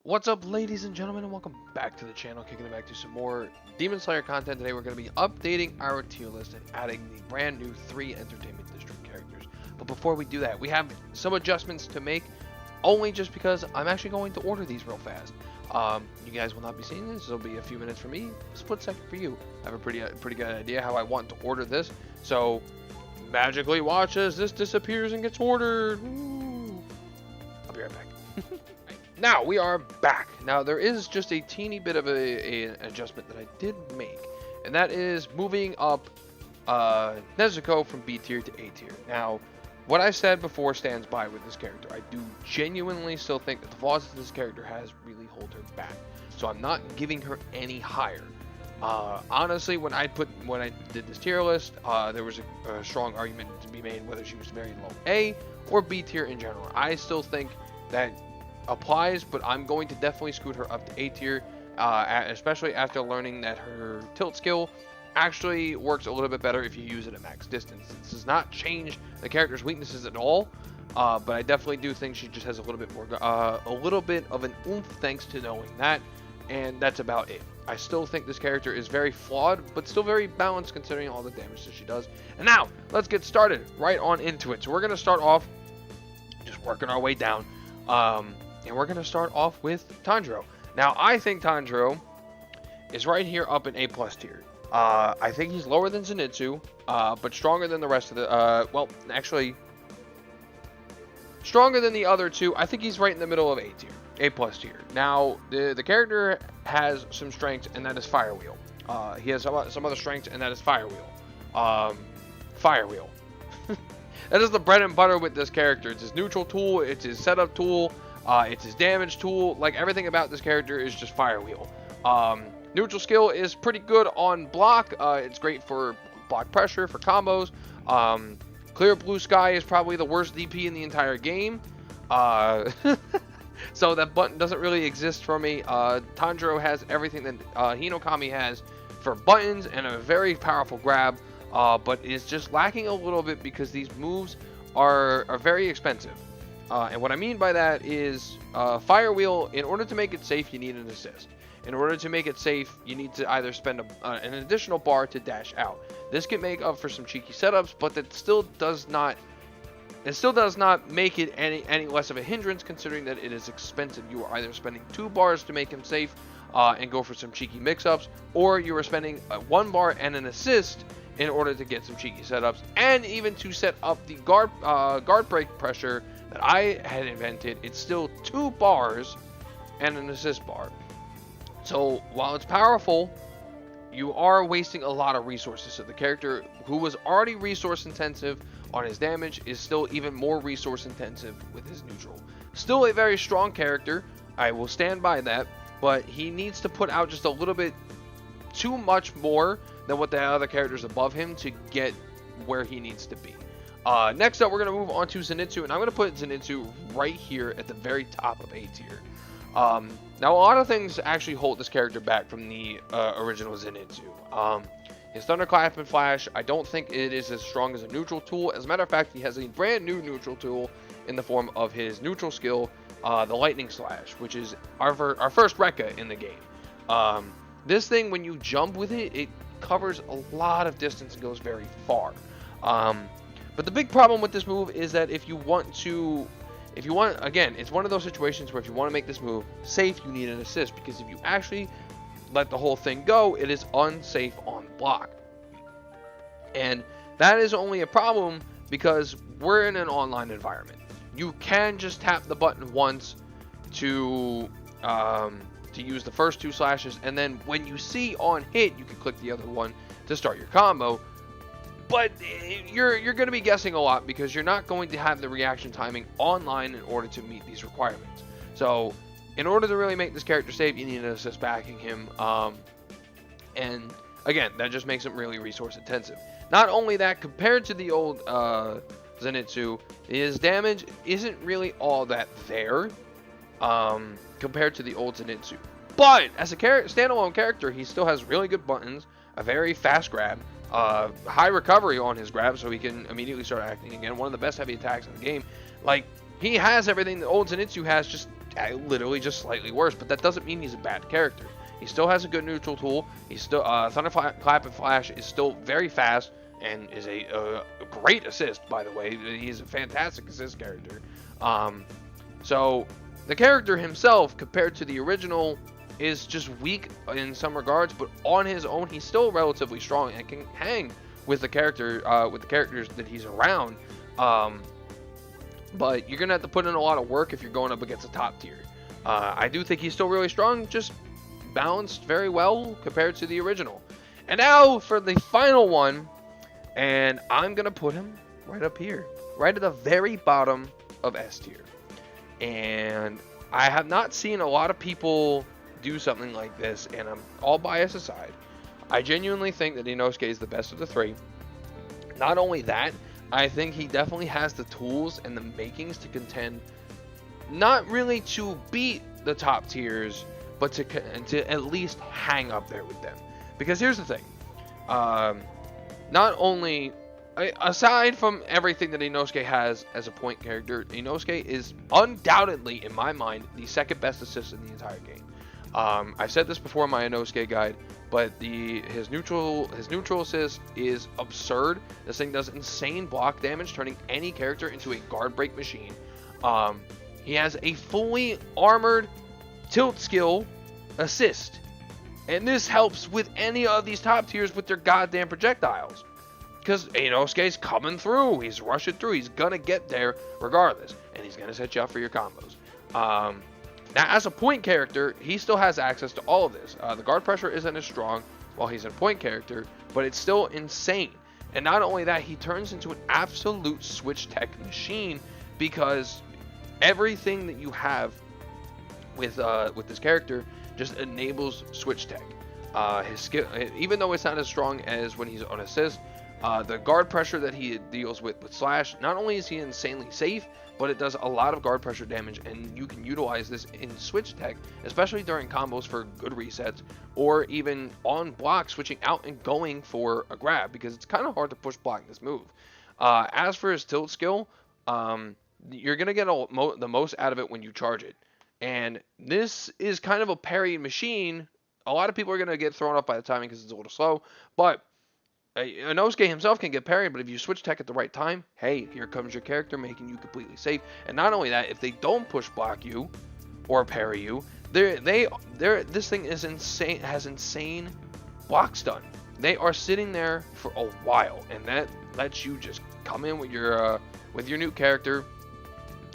What's up, ladies and gentlemen, and welcome back to the channel, kicking it back to some more Demon Slayer content. Today we're going to be updating our tier list and adding the brand new 3 Entertainment District characters. But before we do that, we have some adjustments to make, only just because I'm actually going to order these real fast. You guys will not be seeing this. It'll be a few minutes for me, a split second for you. I have a pretty good idea how I want to order this, so magically watch as this disappears and gets ordered. Woo. I'll be right back. Now we are back. Now there is just a teeny bit of an adjustment that I did make, and that is moving up Nezuko from B tier to A tier. Now, what I said before stands by with this character. I do genuinely still think that the flaws that this character has really hold her back, so I'm not giving her any higher. Honestly, when I did this tier list, there was a strong argument to be made whether she was very low A or B tier in general. I still think that applies, but I'm going to definitely scoot her up to A tier, especially after learning that her tilt skill actually works a little bit better if you use it at max distance. This does not change the character's weaknesses at all, but I definitely do think she just has a little bit more, a little bit of an oomph thanks to knowing that, and that's about it. I still think this character is very flawed, but still very balanced considering all the damage that she does. And now, let's get started right on into it. So we're going to start off just working our way down. And we're going to start off with Tundra. Now, I think Tundra is right here up in A+ tier. I think he's lower than Zenitsu, but stronger than the rest of the, well, actually, stronger than the other two. I think he's right in the middle of A tier, A+ tier. Now, the character has some strengths, and that is Fire Wheel. He has some other strengths, and that is Fire Wheel. Fire Wheel. That is the bread and butter with this character. It's his neutral tool, it's his setup tool, it's his damage tool. Like, everything about this character is just Fire Wheel. Neutral skill is pretty good on block. It's great for block pressure, for combos. Clear Blue Sky is probably the worst DP in the entire game. So that button doesn't really exist for me. Tundra has everything that Hinokami has for buttons and a very powerful grab, but is just lacking a little bit because these moves are very expensive. And what I mean by that is Fire Wheel, in order to make it safe, you need an assist. In order to make it safe, you need to either spend an additional bar to dash out. This can make up for some cheeky setups, but that still does not make it any less of a hindrance, considering that it is expensive. You are either spending 2 bars to make him safe and go for some cheeky mix-ups, or you are spending 1 bar and an assist in order to get some cheeky setups, and even to set up the guard break pressure that I had invented. It's still 2 bars and an assist bar. So while it's powerful, you are wasting a lot of resources. So the character who was already resource intensive on his damage is still even more resource intensive with his neutral. Still a very strong character, I will stand by that, but he needs to put out just a little bit too much more than what the other characters above him to get where he needs to be. Next up, we're going to move on to Zenitsu, and I'm going to put Zenitsu right here at the very top of A tier. Now, a lot of things actually hold this character back from the original Zenitsu. His Thunderclap and Flash, I don't think it is as strong as a neutral tool. As a matter of fact, he has a brand new neutral tool in the form of his neutral skill, the Lightning Slash, which is our first Rekka in the game. This thing, when you jump with it, it covers a lot of distance and goes very far. But the big problem with this move is that if you want, again, it's one of those situations where if you want to make this move safe, you need an assist, because if you actually let the whole thing go, it is unsafe on block. And that is only a problem because we're in an online environment. You can just tap the button once to use the first 2 slashes, and then when you see on hit, you can click the other one to start your combo. But you're going to be guessing a lot because you're not going to have the reaction timing online in order to meet these requirements. So in order to really make this character safe, you need an assist backing him. And again, that just makes him really resource intensive. Not only that, compared to the old Zenitsu, his damage isn't really all that there compared to the old Zenitsu. But as a standalone character, he still has really good buttons, a very fast grab, high recovery on his grab, so he can immediately start acting again. One of the best heavy attacks in the game. Like, he has everything the old Zenitsu has, just literally just slightly worse, but that doesn't mean he's a bad character. He still has a good neutral tool. He's still Thunderclap and Flash is still very fast and is a great assist, by the way. He's a fantastic assist character. So the character himself, compared to the original, is just weak in some regards, but on his own, he's still relatively strong and can hang with the characters that he's around. But you're gonna have to put in a lot of work if you're going up against a top tier. I do think he's still really strong, just balanced very well compared to the original. And now for the final one, and I'm gonna put him right up here, right at the very bottom of S tier. And I have not seen a lot of people do something like this, and I'm all bias aside, I genuinely think that Inosuke is the best of the three. Not only that, I think he definitely has the tools and the makings to contend, not really to beat the top tiers, but to at least hang up there with them. Because here's the thing, not only, aside from everything that Inosuke has as a point character, Inosuke is undoubtedly, in my mind, the second best assist in the entire game. I've said this before in my Inosuke guide, but his neutral assist is absurd. This thing does insane block damage, turning any character into a guard break machine. He has a fully armored tilt skill assist, and this helps with any of these top tiers with their goddamn projectiles, because Inosuke's coming through, he's rushing through, he's gonna get there regardless, and he's gonna set you up for your combos. Now, as a point character, he still has access to all of this. The guard pressure isn't as strong while he's a point character, but it's still insane. And not only that, he turns into an absolute switch tech machine, because everything that you have with this character just enables switch tech. His skill, even though it's not as strong as when he's on assist, the guard pressure that he deals with Slash, not only is he insanely safe, but it does a lot of guard pressure damage, and you can utilize this in switch tech, especially during combos for good resets, or even on block, switching out and going for a grab, because it's kind of hard to push block this move. As for his tilt skill, you're going to get the most out of it when you charge it. And this is kind of a parry machine. A lot of people are going to get thrown off by the timing because it's a little slow, but Inosuke himself can get parried, but if you switch tech at the right time, hey, here comes your character making you completely safe. And not only that, if they don't push block you or parry you, this thing is insane, has insane block stun. They are sitting there for a while, and that lets you just come in with your new character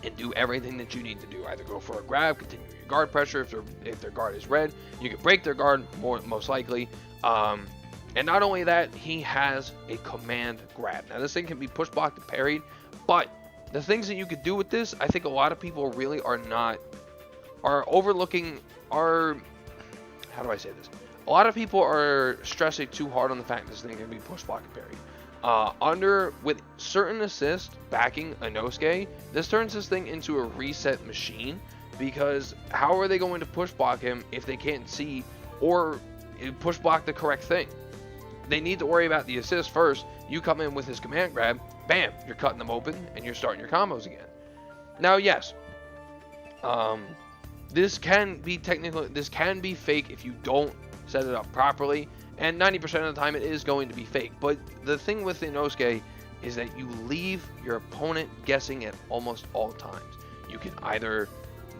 and do everything that you need to do. Either go for a grab, continue your guard pressure. If their guard is red, you can break their guard most likely. And not only that, he has a command grab. Now, this thing can be push blocked and parried, but the things that you could do with this, I think a lot of people really are overlooking, how do I say this? A lot of people are stressing too hard on the fact this thing can be push blocked and parried. With certain assists backing Inosuke, this turns this thing into a reset machine, because how are they going to push block him if they can't see or push block the correct thing? They need to worry about the assist first. You come in with his command grab, bam, you're cutting them open and you're starting your combos again. Now, yes, this can be fake if you don't set it up properly, and 90% of the time it is going to be fake. But the thing with Inosuke is that you leave your opponent guessing at almost all times. You can either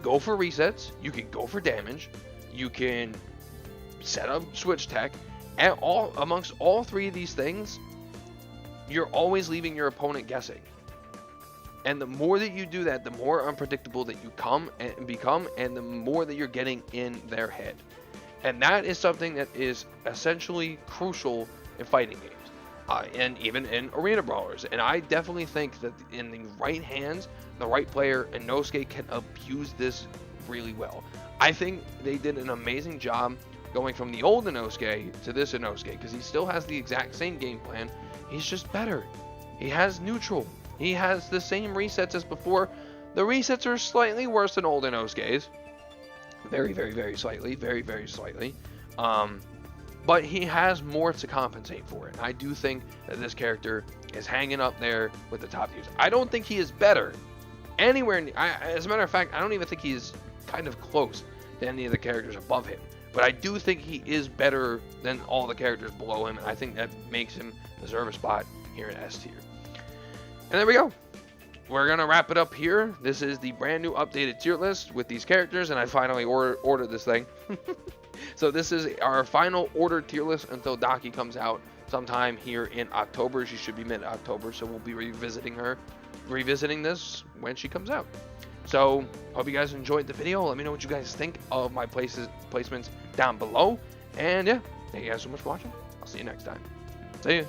go for resets, you can go for damage, you can set up switch tech, and amongst all three of these things, you're always leaving your opponent guessing. And the more that you do that, the more unpredictable that you become, and the more that you're getting in their head. And that is something that is essentially crucial in fighting games, and even in arena brawlers. And I definitely think that in the right hands, the right player, Inosuke can abuse this really well. I think they did an amazing job going from the old Inosuke to this Inosuke, because he still has the exact same game plan. He's just better. He has neutral. He has the same resets as before. The resets are slightly worse than old Inosuke's. Very, very, very slightly. Very, very slightly. But he has more to compensate for it. And I do think that this character is hanging up there with the top tiers. I don't think he is better anywhere. As a matter of fact, I don't even think he's kind of close to any of the characters above him. But I do think he is better than all the characters below him, and I think that makes him deserve a spot here in S tier. And there we go. We're going to wrap it up here. This is the brand new updated tier list with these characters, and I finally ordered this thing. So this is our final ordered tier list until Daki comes out sometime here in October. She should be mid-October, so we'll be revisiting this when she comes out. So, hope you guys enjoyed the video. Let me know what you guys think of my placements down below. And yeah, thank you guys so much for watching. I'll see you next time. See ya.